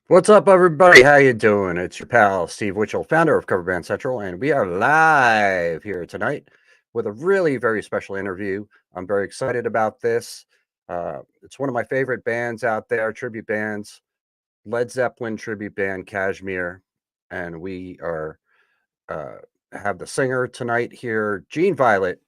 What's up, everybody? How you doing? It's your pal Steve Witchell, founder of Cover Band Central, and we are live here tonight with a really very special interview. I'm very excited about this. It's one of my favorite bands out there, tribute bands, Led Zeppelin tribute band Kashmir, and we are uh, have the singer tonight here, Gene Violet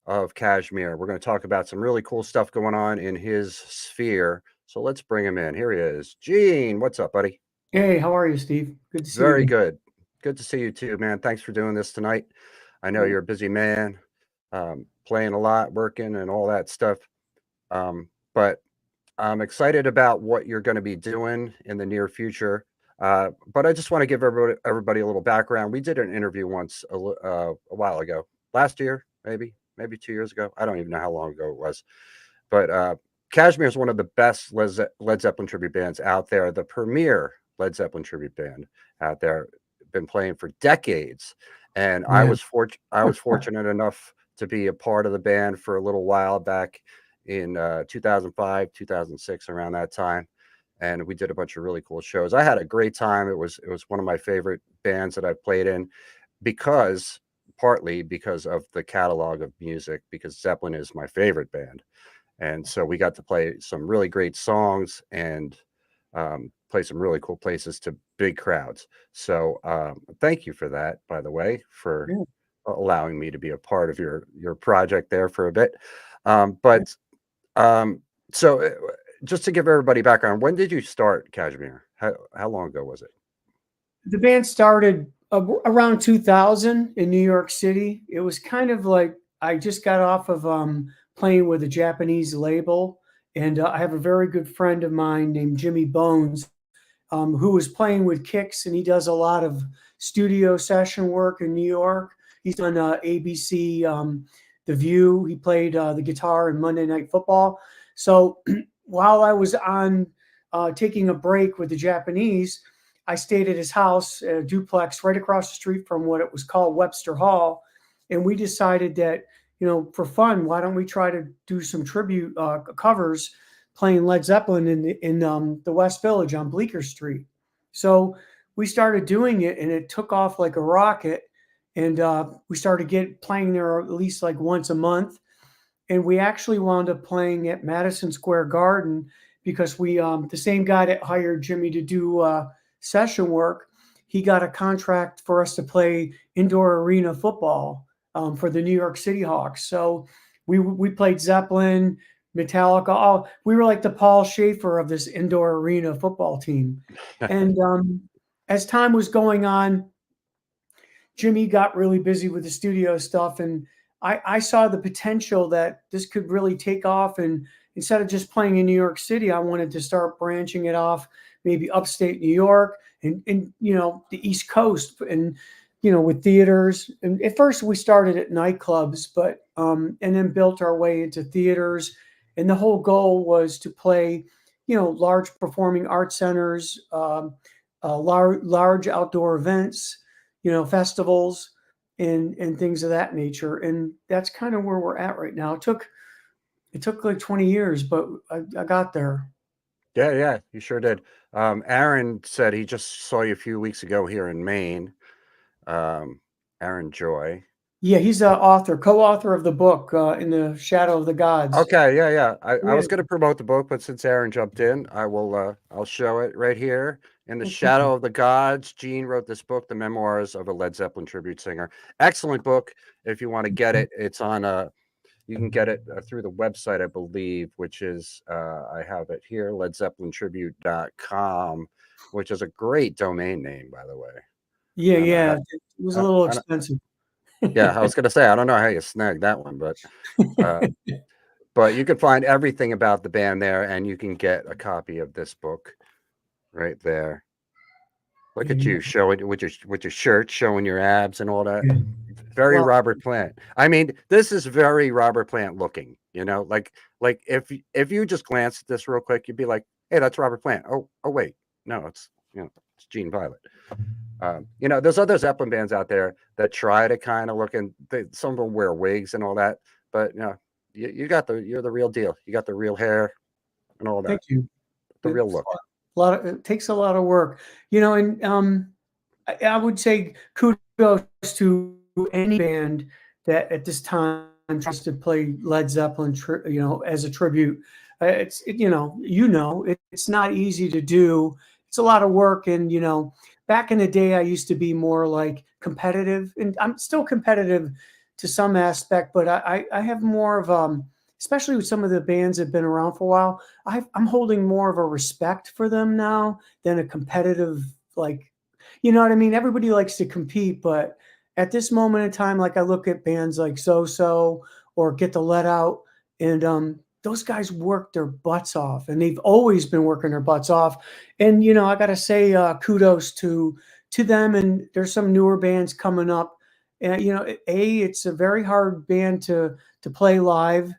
of Kashmir. We're going to talk about some really cool stuff going on in his sphere. So let's bring him in. Here he is, Gene. What's up, buddy? Hey, how are you, Steve? Good to see Very you. good. Good to see you too, man. Thanks for doing this tonight. I know Yeah. you're a busy man, playing a lot, working, and all that stuff. But I'm excited about what you're going to be doing in the near future. But I just want to give everybody a little background. We did an interview once a while ago, last year, maybe 2 years ago. I don't even know how long ago it was. But Kashmir is one of the best Led Zeppelin tribute bands out there, the premier Led Zeppelin tribute band out there, been playing for decades. And Yeah. I was fortunate enough to be a part of the band for a little while back in 2005, 2006, around that time. And we did a bunch of really cool shows. I had a great time. It was one of my favorite bands that I've played in because partly because of the catalog of music, because Zeppelin is my favorite band, and so we got to play some really great songs and play some really cool places to big crowds. So thank you for that, by the way, for Yeah. allowing me to be a part of your project there for a bit. But um, so just to give everybody background, when did you start Kashmir? How long ago was it? The band started around 2000 in New York City. It was kind of like I just got off of playing with a Japanese label, and I have a very good friend of mine named Jimmy Bones, who was playing with Kicks, and he does a lot of studio session work in New York. He's done ABC, The View. He played the guitar in Monday Night Football. So while I was on taking a break with the Japanese, I stayed at his house, a duplex right across the street from what it was called Webster Hall, and we decided that for fun, why don't we try to do some tribute covers playing Led Zeppelin in the West Village on Bleecker Street. So we started doing it, and it took off like a rocket. And we started playing there at least like once a month. And we actually wound up playing at Madison Square Garden because we the same guy that hired Jimmy to do session work, he got a contract for us to play indoor arena football for the New York City Hawks. So we played Zeppelin, Metallica. Oh, we were like the Paul Schaefer of this indoor arena football team. And as time was going on, Jimmy got really busy with the studio stuff, and I saw the potential that this could really take off. And instead of just playing in New York City, I wanted to start branching it off, maybe upstate New York and the East Coast, and with theaters. And at first we started at nightclubs, but and then built our way into theaters. And the whole goal was to play, large performing art centers, large outdoor events, festivals and things of that nature. And that's kind of where we're at right now. It took like 20 years, but I got there. Yeah, yeah, you sure did. Aaron said he just saw you a few weeks ago here in Maine. Um, Aaron Joy. Yeah, he's a author, co-author of the book In the Shadow of the Gods. Okay, yeah, yeah. I Yeah. was going to promote the book, but since Aaron jumped in, I'll show it right here. In the Oh, thank you. Shadow of the Gods, Gene wrote this book, The Memoirs of a Led Zeppelin Tribute Singer. Excellent book. If you want to get it, it's on you can get it through the website, I believe, which is I have it here, ledzeppelintribute.com, which is a great domain name, by the way. Yeah, I don't know yeah. how It was a little expensive. yeah, I was going to say I don't know how you snagged that one, uh but you can find everything about the band there, and you can get a copy of this book right there. Look at Yeah, you showing with your shirt, showing your abs and all that. yeah. Very Well, Robert Plant. I mean, this is very Robert Plant looking. Like if you just glance at this real quick, you'd be like, "Hey, that's Robert Plant." Oh wait, no, it's Gene Violet. There's other Zeppelin bands out there that try to kind of look, and some of them wear wigs and all that, but you're the real deal. You got the real hair and all that, thank you. the real look. It takes a lot of work, and I would say kudos to any band that at this time tries to play Led Zeppelin, as a tribute. It's not easy to do. It's a lot of work, and back in the day, I used to be more like competitive, and I'm still competitive to some aspect, but I have more of especially with some of the bands that have been around for a while. I'm holding more of a respect for them now than a competitive, like, you know what I mean? Everybody likes to compete, but at this moment in time, like I look at bands like So So or Get the Let Out, and those guys work their butts off, and they've always been working their butts off. And I got to say kudos to them. And there's some newer bands coming up. And it's a very hard band to play live,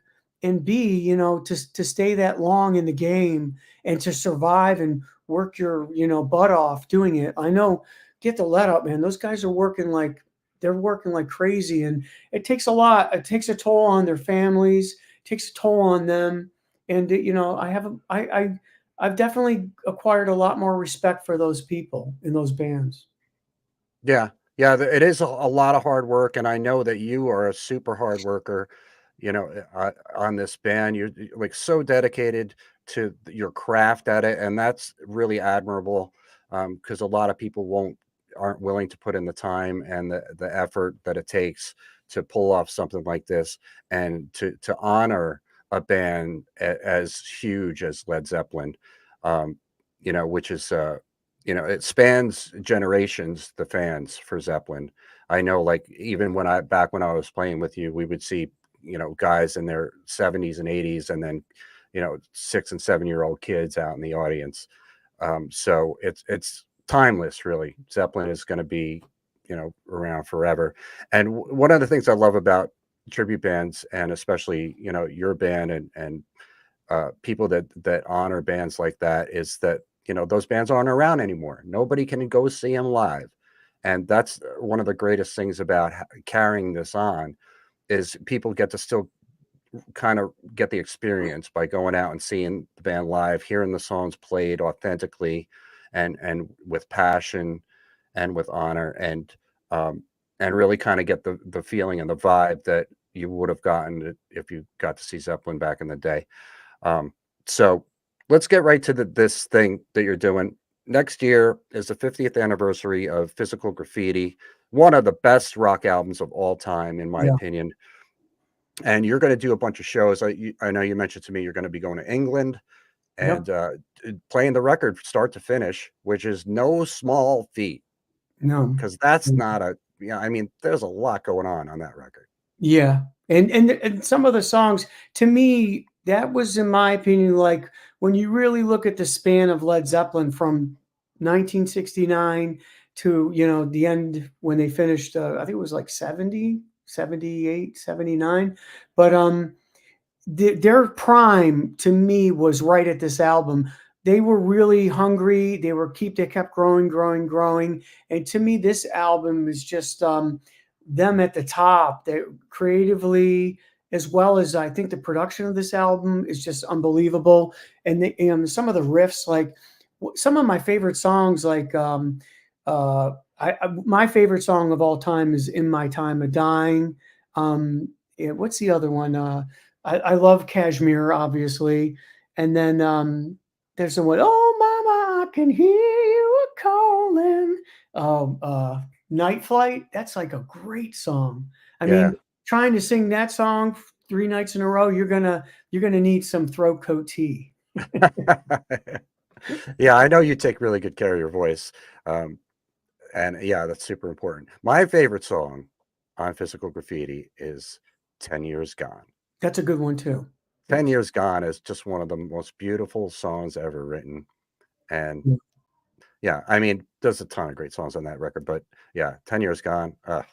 and B, to stay that long in the game and to survive and work your butt off doing it. I know, get the let up, man. Those guys are working like they're working like crazy, and it takes a lot. It takes a toll on their families, it takes a toll on them, and I've definitely acquired a lot more respect for those people in those bands. Yeah. Yeah, it is a lot of hard work, and I know that you are a super hard worker, on this band. You're like so dedicated to your craft at it, and that's really admirable. Because a lot of people aren't willing to put in the time and the effort that it takes to pull off something like this, and to honor a band as huge as Led Zeppelin, which is it spans generations, the fans for Zeppelin. I know, like, even when I was playing with you, we would see, guys in their 70s and 80s, and then, 6 and 7 year old kids out in the audience. So it's timeless, really. Zeppelin is going to be, around forever. And one of the things I love about tribute bands, and especially, your band, and people that honor bands like that, is that those bands aren't around anymore. Nobody can go see them live, and that's one of the greatest things about carrying this on, is people get to still kind of get the experience by going out and seeing the band live, hearing the songs played authentically, and with passion, and with honor, and really kind of get the feeling and the vibe that you would have gotten if you got to see Zeppelin back in the day. So let's get right to this thing that you're doing. Next year is the 50th anniversary of Physical Graffiti, one of the best rock albums of all time, in my Yeah. opinion. And you're going to do a bunch of shows. I know you mentioned to me you're going to be going to England, Yep. and playing the record start to finish, which is no small feat, No. because that's not a, yeah, I mean, there's a lot going on that record. Yeah, and some of the songs, to me, that was, in my opinion, like when you really look at the span of Led Zeppelin from 1969 to the end when they finished, I think it was like 70, 78, 79. But their prime to me was right at this album. They were really hungry. They kept growing, growing, growing. And to me, this album is just them at the top. They creatively, as well as I think the production of this album is just unbelievable. And some of the riffs, like some of my favorite songs, like my favorite song of all time is "In My Time of Dying." What's the other one? I love Kashmir, obviously. And then there's the one, "Oh Mama, I can hear you a calling." Night Flight. That's like a great song. I Yeah. mean, trying to sing that song 3 nights in a row, you're gonna need some throat coat tea. Yeah, I know you take really good care of your voice. Um, and yeah, that's super important. My favorite song on Physical Graffiti is 10 Years Gone. That's a good one too. 10 Yes. Years Gone is just one of the most beautiful songs ever written. And Yeah. yeah, I mean, there's a ton of great songs on that record, but yeah, 10 Years Gone. I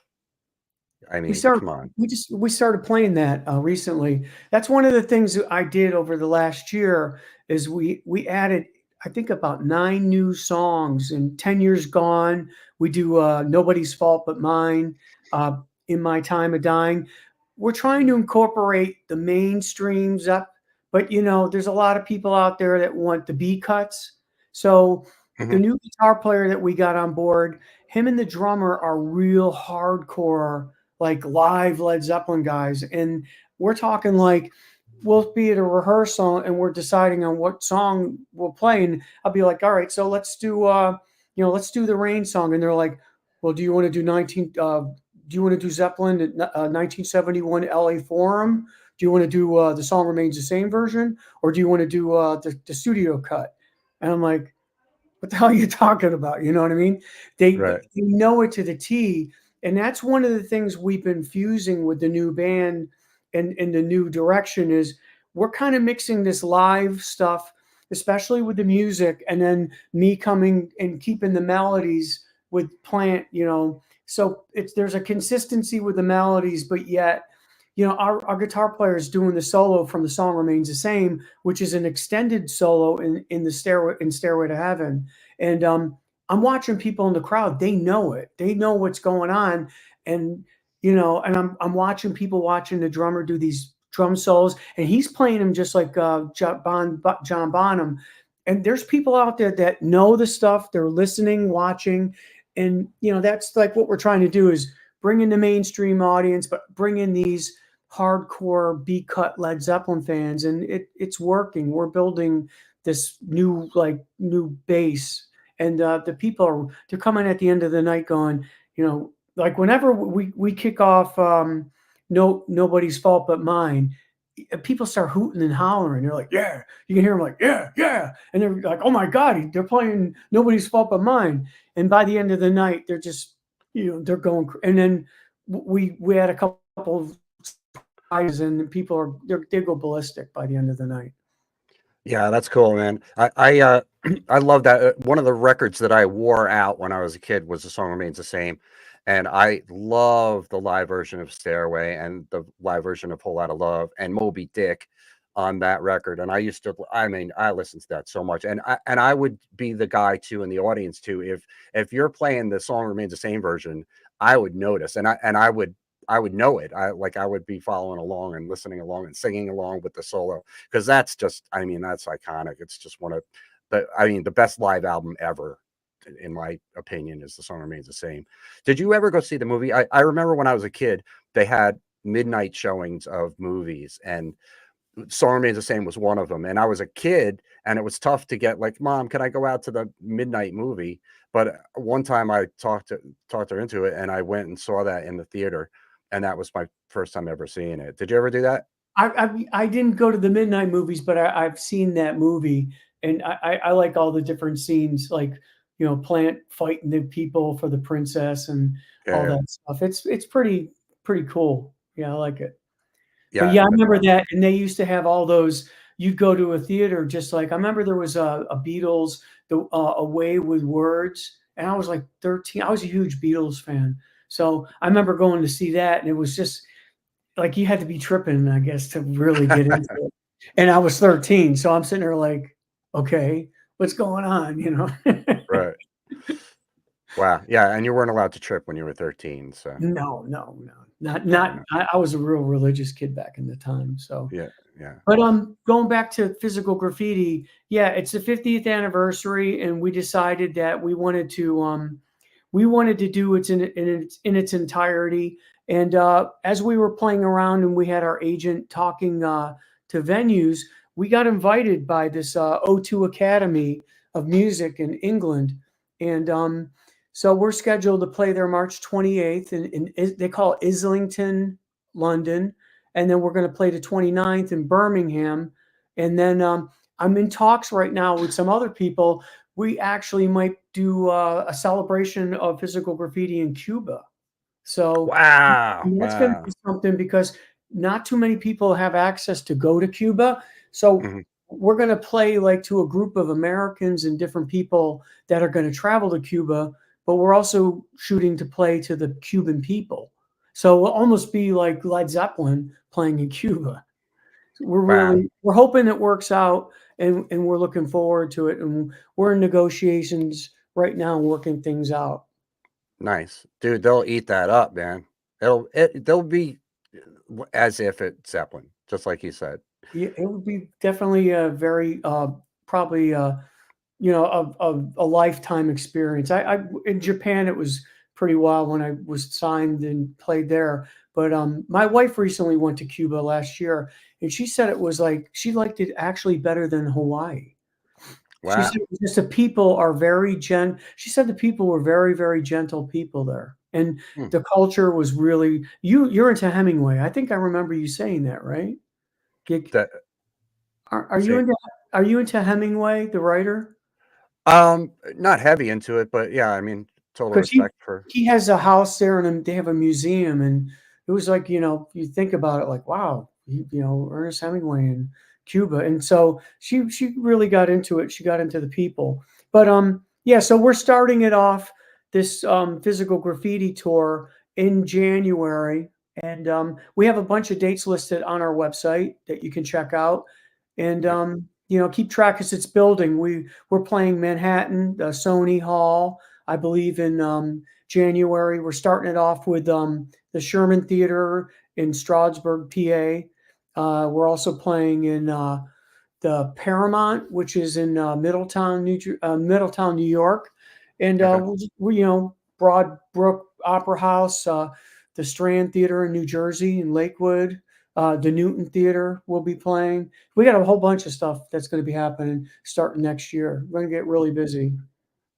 We mean, started come on. we started playing that recently. That's one of the things that I did over the last year is we added, I think, about 9 new songs. And 10 Years Gone. We do Nobody's Fault But Mine, uh, In My Time of Dying. We're trying to incorporate the mainstreams up, but there's a lot of people out there that want the B cuts. So the Mhm. new guitar player that we got on board, him and the drummer are real hardcore, like live Led Zeppelin guys. And we're talking like we'll be at a rehearsal and we're deciding on what song we'll play. And I'll be like, all right, so let's do the Rain song. And they're like, well, do you want to do 19, do you want to do Zeppelin at 1971 LA Forum? Do you want to do the song remains the same version, or do you want to do the studio cut? And I'm like, what the hell are you talking about? You know what I mean? They Right. know it to the T. And that's one of the things we've been fusing with the new band and the new direction is we're kind of mixing this live stuff, especially with the music, and then me coming and keeping the melodies with Plant, So there's a consistency with the melodies, but yet our guitar player is doing the solo from the song remains the same, which is an extended solo in the Stairway to Heaven. And I'm watching people in the crowd. They know it. They know what's going on. And and I'm watching people watching the drummer do these drum solos, and he's playing them just like John Bonham. And there's people out there that know the stuff. They're listening, watching, and that's like what we're trying to do is bring in the mainstream audience, but bring in these hardcore beat cut Led Zeppelin fans, and it's working. We're building this new base, and the people they're coming at the end of the night going, like whenever we kick off, nobody's fault but mine. People start hooting and hollering. They're like, yeah, you can hear them like, yeah, yeah. And they're like, oh my God, they're playing Nobody's Fault But Mine. And by the end of the night, they're just, they're going. And then we had a couple of eyes and people they go ballistic by the end of the night. Yeah, that's cool, man. I love that. One of the records that I wore out when I was a kid was "The Song Remains the Same," and I love the live version of "Stairway" and the live version of "Whole Lotta Love" and Moby Dick on that record. And I used to, I mean, I listened to that so much, and I would be the guy too in the audience too. If you're playing "The Song Remains the Same" version, I would notice, and I would know it. I would be following along and listening along and singing along with the solo because that's just, I mean, that's iconic. It's just one of the best live album ever, in my opinion, is "The Song Remains the Same." Did you ever go see the movie? I remember when I was a kid, they had midnight showings of movies, and "Song Remains the Same" was one of them. And I was a kid, and it was tough to get like, "Mom, can I go out to the midnight movie?" But one time I talked her into it, and I went and saw that in the theater, and that was my first time ever seeing it. Did you ever do that? I didn't go to the midnight movies, but I've seen that movie, and I like all the different scenes, like Plant fighting the people for the princess and all Yeah, that stuff. It's pretty cool. Yeah, I like it. But yeah, yeah, I remember that, and they used to have all those. You'd go to a theater just like I remember there was a Beatles, the Away with Words, and I was like 13. I was a huge Beatles fan, so I remember going to see that, and it was just like you had to be tripping, I guess, to really get into it. And I was 13, so I'm sitting there like, okay, what's going on? right. Wow, yeah, and you weren't allowed to trip when you were 13, so No, no, no, not no, not. no. I was a real religious kid back in the time, so. Yeah, yeah. But going back to Physical Graffiti, yeah, it's the 50th anniversary, and we decided that we wanted to do it in its entirety. And as we were playing around and we had our agent talking to venues, we got invited by this O2 Academy of Music in England, and so we're scheduled to play there March 28th, they call it Islington, London, and then we're going to play the 29th in Birmingham, and then I'm in talks right now with some other people. We actually might do a celebration of Physical Graffiti in Cuba. So Wow, that's going to wow. be something because not too many people have access to go to Cuba. So Mhm. we're going to play like to a group of Americans and different people that are going to travel to Cuba, but we're also shooting to play to the Cuban people. So we'll almost be like Led Zeppelin playing in Cuba. Wow, We're hoping it works out, and we're looking forward to it, and we're in negotiations right now working things out. nice. Dude, they'll eat that up, man. They'll be as if it's Zeppelin, just like you said. Yeah, it would be definitely a very probably a lifetime experience. I in Japan it was pretty wild when I was signed and played there. But my wife recently went to Cuba last year, and she said it was like she liked it actually better than Hawaii. She said Wow. just the people are very she said the people were very, very gentle people there. And Hmm. the culture was really you're into Hemingway. I think I remember you saying that, right? Gig- That Are you say into Hemingway, the writer? not heavy into it, but yeah, I mean, total Because respect for. he has a house there and they have a museum, and it was like, you think about it like, wow, Ernest Hemingway in Cuba. And so she really got into it. She got into the people. But yeah, so we're starting it off this physical graffiti tour in January. And we have a bunch of dates listed on our website that you can check out. And Yep. keep track as it's building. We're playing Manhattan, the Sony Hall, I believe, in January. We're starting it off with the Sherman Theater in Stroudsburg, PA. We're also playing in the Paramount, which is in Middletown, New York, and Okay. Broadbrook Opera House, the Strand Theater in New Jersey, in Lakewood. The Newton Theater will be playing. We got a whole bunch of stuff that's going to be happening starting next year. We're going to get really busy.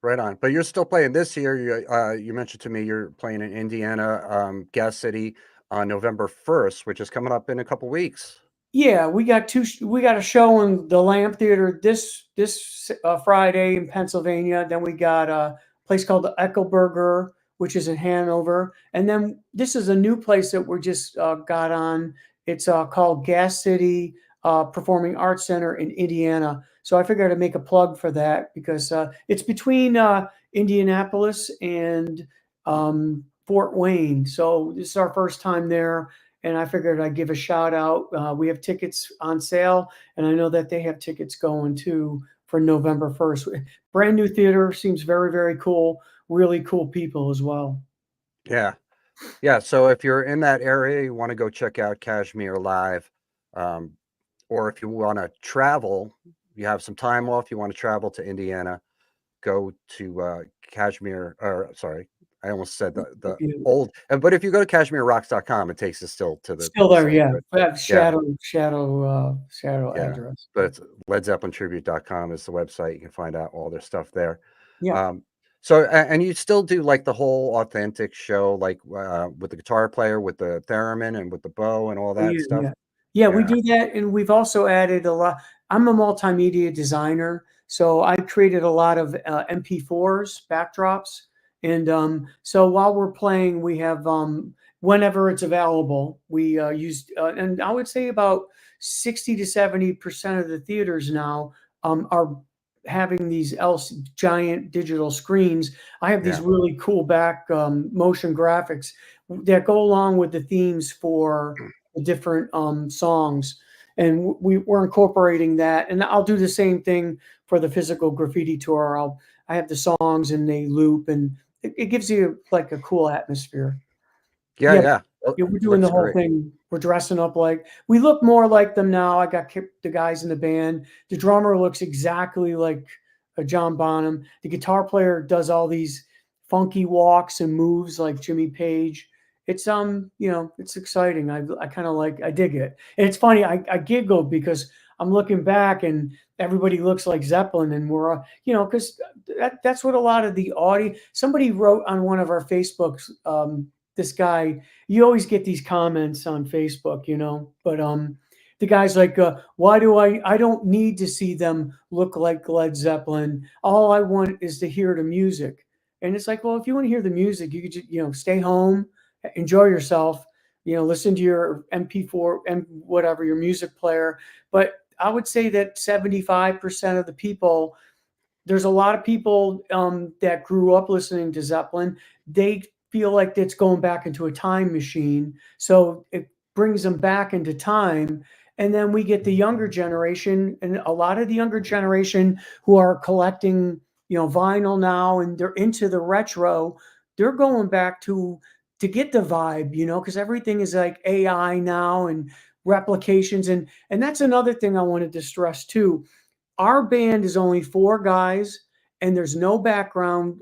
Right on. But you're still playing this year. You mentioned to me you're playing in Indiana, Gas City on November 1st, which is coming up in a couple weeks. Yeah, we got a show in the Lamp Theater this Friday in Pennsylvania. Then we got a place called the Eckelberger, which is in Hanover, and then this is a new place that we're just got on. It's called Gas City Performing Arts Center in Indiana. So I figured I'd make a plug for that because it's between Indianapolis and Fort Wayne. So this is our first time there, and I figured I'd give a shout out. We have tickets on sale, and I know that they have tickets going too for November 1st. Brand new theater, seems very, very cool. Really cool people as well. Yeah. Yeah. So if you're in that area, you want to go check out Kashmir live. Um, or if you want to travel, you have some time off, you want to travel to Indiana, go to Kashmir, or sorry, I almost said the old, but if you go to kashmirrocks.com, it takes us still to Still the there, site. yeah. But We have yeah, shadow yeah. address. But it's ledzeppelintribute.com is the website. You can find out all their stuff there. Yeah. Um, so, and you still do like the whole authentic show, like with the guitar player, with the theremin, and with the bow and all Oh, that yeah, stuff. yeah. Yeah, we Yeah, do that, and we've also added a lot. I'm a multimedia designer, so I created a lot of MP4s, backdrops, and so while we're playing, we have whenever it's available, we use, and I would say about 60 to 70% of the theaters now are having these giant digital screens. I have these yeah, really cool back motion graphics that go along with the themes for the different songs, and we're incorporating that. And I'll do the same thing for the physical graffiti tour. I have the songs and they loop, and it gives you like a cool atmosphere. yeah, Yeah, yeah. It yeah, we're doing the looks whole great. thing. We're dressing up like we look more like them now. I got the guys in the band. The drummer looks exactly like a John Bonham. The guitar player does all these funky walks and moves like Jimmy Page. It's it's exciting. I kind of like, I dig it. And it's funny, I giggle because I'm looking back and everybody looks like Zeppelin, and we're because that's what a lot of the audience. Somebody wrote on one of our Facebooks, this guy, you always get these comments on Facebook, but the guy's like, why do I don't need to see them look like Led Zeppelin. All I want is to hear the music. And it's like, well, if you want to hear the music, you could just, stay home, enjoy yourself, listen to your MP4 and whatever, your music player. But I would say that 75% of the people, there's a lot of people that grew up listening to Zeppelin. They feel like it's going back into a time machine. So it brings them back into time. And then we get the younger generation, and a lot of the younger generation who are collecting, vinyl now, and they're into the retro. They're going back to get the vibe, because everything is like AI now and replications, and that's another thing I wanted to stress too. our band is only 4 guys, and there's no background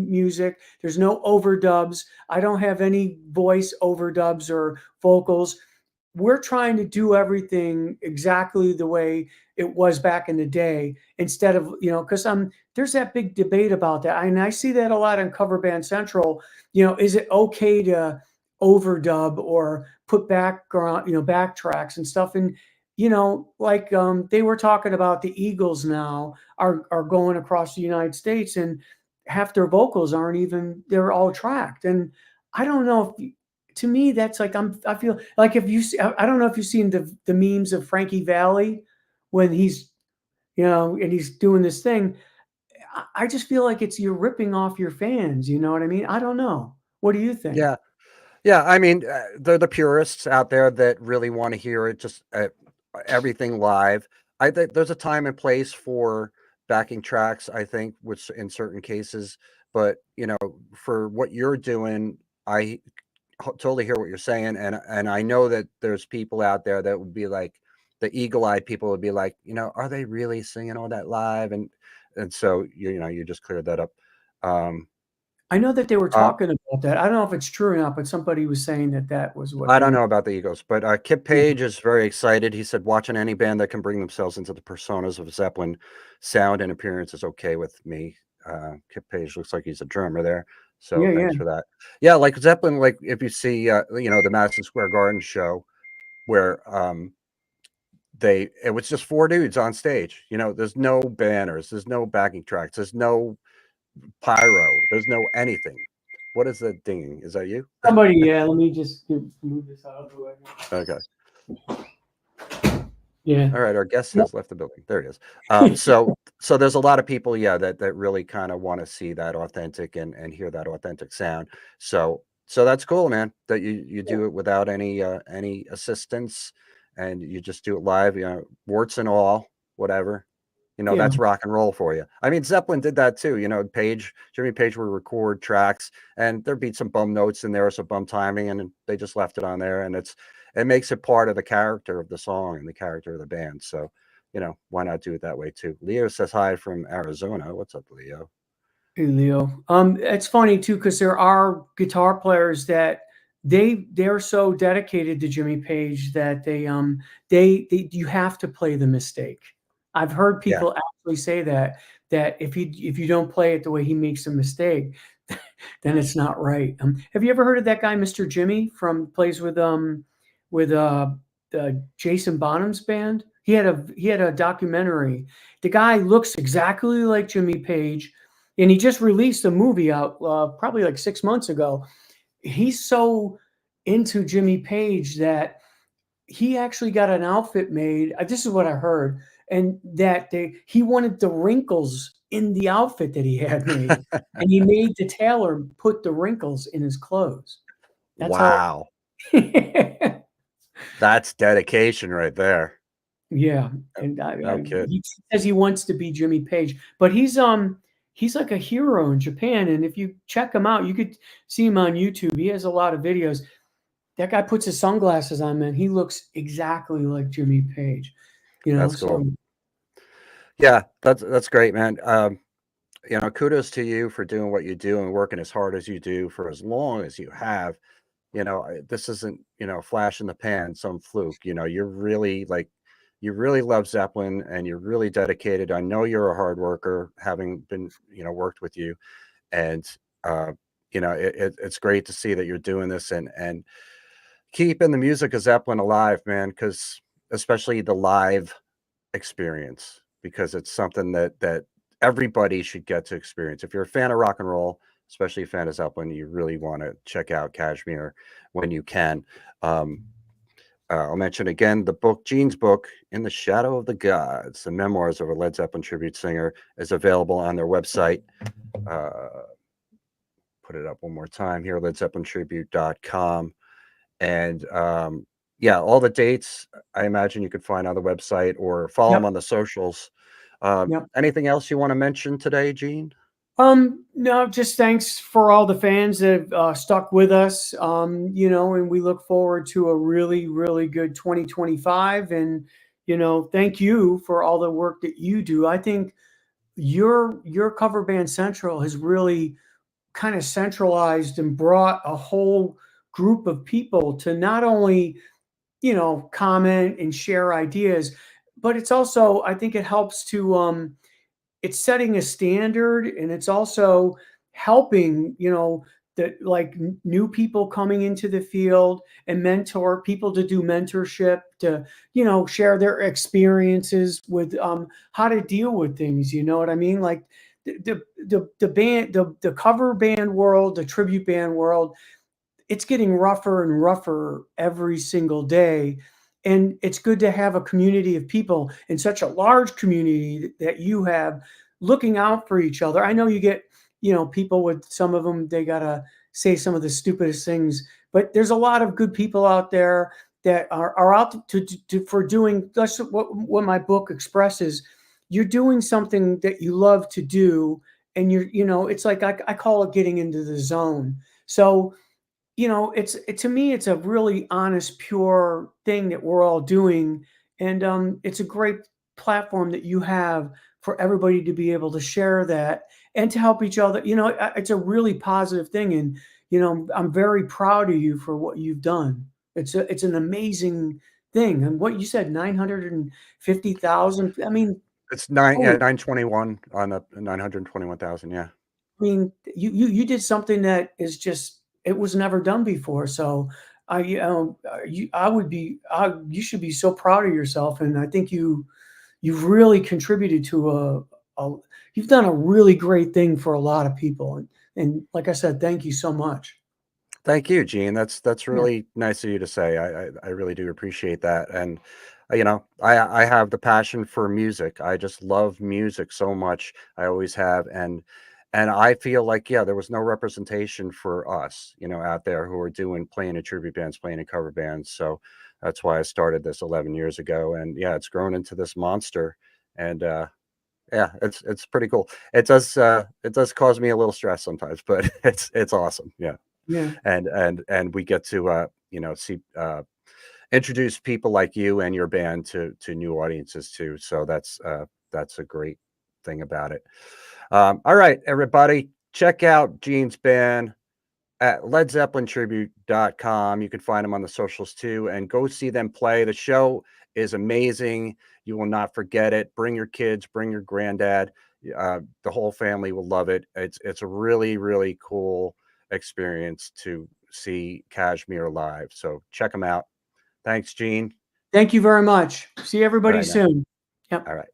music. There's no overdubs. I don't have any voice overdubs or vocals. We're trying to do everything exactly the way it was back in the day, instead of, because there's that big debate about that, and I see that a lot on Cover Band Central. Is it okay to overdub or put background, backtracks and stuff? And like, they were talking about the Eagles now are going across the United States, and half their vocals aren't even, they're all tracked. And I don't know if, to me, that's like, I feel like, if you see, I don't know if you've seen the memes of Frankie Valli when he's, and he's doing this thing. I just feel like it's, you're ripping off your fans. You know what I mean? I don't know. What do you think? Yeah. Yeah, I mean, they're the purists out there that really wanna hear it just, everything live. I think there's a time and place for backing tracks, I think, which in certain cases, but, for what you're doing, I totally hear what you're saying, and I know that there's people out there that would be like the eagle-eyed people would be like, "Are they really singing all that live?" And so, you just cleared that up. Um, I know that they were uh talking about that. I don't know if it's true or not, but somebody was saying that that was what I they don't were. know about the Eagles, but, Kip Yeah, Page is very excited. He said, "Watching any band that can bring themselves into the personas of Zeppelin sound and appearance is okay with me." Kip Page looks like he's a drummer there, so yeah, yeah. thanks for that. Yeah, like Zeppelin, like, if you see, the Madison Square Garden show where, it was just 4 dudes on stage, there's no banners, there's no backing tracks, there's no pyro, there's no anything. What is that dinging? Is that you? Somebody, yeah. Let me just move this out of the way. Okay. Yeah. All right, our guest No, has left the building. There he is. So there's a lot of people, yeah, that really kind of want to see that authentic and hear that authentic sound. So that's cool, man, that you do it without any assistance and you just do it live, warts and all, whatever. yeah. That's rock and roll for you. I mean, Zeppelin did that too. Jimmy Page would record tracks and there'd be some bum notes in there, some bum timing, and then they just left it on there. And it makes it part of the character of the song and the character of the band. So, why not do it that way too? Leo says hi from Arizona. What's up, Leo? Hey, Leo. It's funny too, because there are guitar players that they're so dedicated to Jimmy Page that they you have to play the mistake. I've heard Yeah. people actually say that if you don't play it the way he makes a mistake, then it's not right. Have you ever heard of that guy, Mr. Jimmy, from plays with Jason Bonham's band? He had a documentary. The guy looks exactly like Jimmy Page, and he just released a movie out probably like 6 months ago. He's so into Jimmy Page that he actually got an outfit made. This is what I heard, and that he wanted the wrinkles in the outfit that he had made, and he made the tailor put the wrinkles in his clothes. That's how. Wow. That's dedication right there. Yeah, No, and no kidding. he says he wants to be Jimmy Page, but he's like a hero in Japan, and if you check him out, you could see him on YouTube. He has a lot of videos. That guy puts his sunglasses on, man. He looks exactly like Jimmy Page, That's so cool. Yeah, that's great, man. Kudos to you for doing what you do and working as hard as you do for as long as you have. This isn't, flash in the pan, some fluke. You're really like, you really love Zeppelin and you're really dedicated. I know you're a hard worker, having been, worked with you, and it's great to see that you're doing this and keeping the music of Zeppelin alive, man. Because especially the live experience, because it's something that everybody should get to experience. If you're a fan of rock and roll, especially a fan of Zeppelin, you really want to check out Kashmir when you can. Um, I'll mention again the book, Gene's book, In the Shadow of the Gods, the memoirs of a Led Zeppelin tribute singer, is available on their website. Uh, put it up one more time here, ledzeppelintribute.com. And yeah, all the dates I imagine you could find on the website or follow them Yep, on the socials. yep. Anything else you want to mention today, Gene? No, just thanks for all the fans that have stuck with us. And we look forward to a really, really good 2025. And thank you for all the work that you do. I think your cover band central has really kind of centralized and brought a whole group of people to not only comment and share ideas, but it's also, I think it helps to it's setting a standard, and it's also helping that like new people coming into the field and mentor people to do mentorship, to share their experiences with how to deal with things, you know what I mean, like the band, the cover band world, the tribute band world, it's getting rougher and rougher every single day. And it's good to have a community of people, in such a large community that you have, looking out for each other. I know you get, people with some of them, they got to say some of the stupidest things, but there's a lot of good people out there that are out for doing, that's what my book expresses. You're doing something that you love to do. And it's like, I call it getting into the zone. So to me, it's a really honest, pure thing that we're all doing, and it's a great platform that you have for everybody to be able to share that and to help each other. It's a really positive thing, and I'm very proud of you for what you've done. It's an amazing thing, and what you said, 950,000. I mean, It's nine, yeah, holy 921 on a 921,000. Yeah. I mean, you did something that is just, it was never done before. So I would be, you should be so proud of yourself, and I think you've really contributed to a you've done a really great thing for a lot of people, and like I said, thank you so much. Thank you, Gene. That's Yeah, really nice of you to say. I really do appreciate that. And I have the passion for music. I just love music so much. I always have. And I feel like, yeah, there was no representation for us, out there who are doing playing in tribute bands, playing in cover bands. So that's why I started this 11 years ago. And yeah, it's grown into this monster. And yeah, it's pretty cool. It does cause me a little stress sometimes, but it's awesome. Yeah. yeah, And we get to see introduce people like you and your band to new audiences too, so that's a great thing about it. All right, everybody, check out Gene's band at ledzeppelintribute.com. You can find them on the socials too, and go see them play. The show is amazing. You will not forget it. Bring your kids, bring your granddad. The whole family will love it. It's a really, really cool experience to see Kashmir live. So check them out. Thanks, Gene. thank you very much. See All everybody right now. soon. Yep. All right.